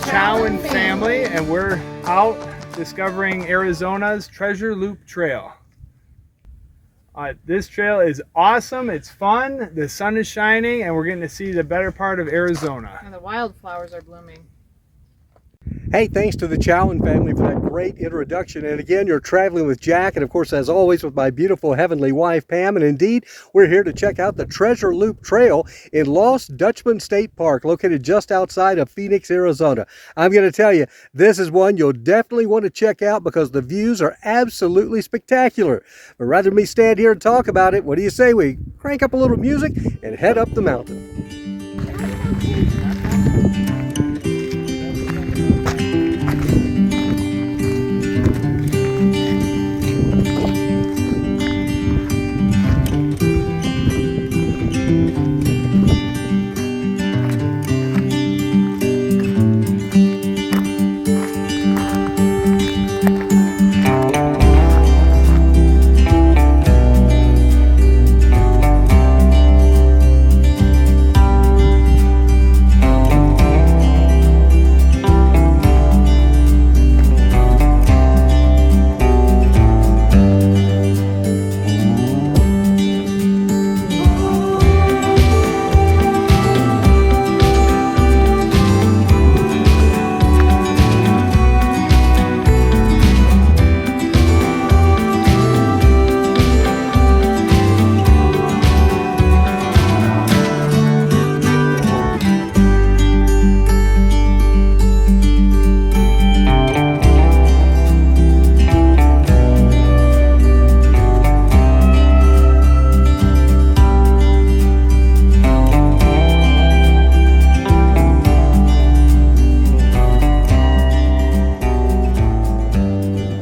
Chowan family, and we're out discovering Arizona's Treasure Loop Trail. This trail is awesome, it's fun, the sun is shining, and we're getting to see the better part of Arizona. And the wildflowers are blooming. Hey, thanks to the Chowan family for that great introduction. And again, you're traveling with Jack, and of course, as always, with my beautiful heavenly wife, Pam. And indeed, we're here to check out the Treasure Loop Trail in Lost Dutchman State Park, located just outside of Phoenix, Arizona. I'm going to tell you, this is one you'll definitely want to check out because the views are absolutely spectacular. But rather than me stand here and talk about it, what do you say we crank up a little music and head up the mountain?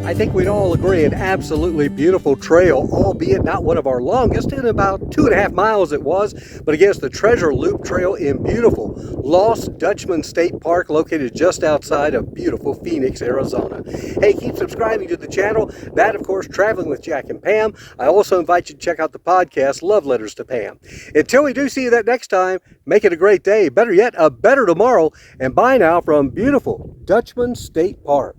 I think we'd all agree an absolutely beautiful trail, albeit not one of our longest. In about 2.5 miles it was, but again, it's the Treasure Loop Trail in beautiful Lost Dutchman State Park, located just outside of beautiful Phoenix, Arizona. Hey, keep subscribing to the channel. That, of course, Traveling with Jack and Pam. I also invite you to check out the podcast, Love Letters to Pam. Until we do see you that next time, make it a great day. Better yet, a better tomorrow. And bye now from beautiful Dutchman State Park.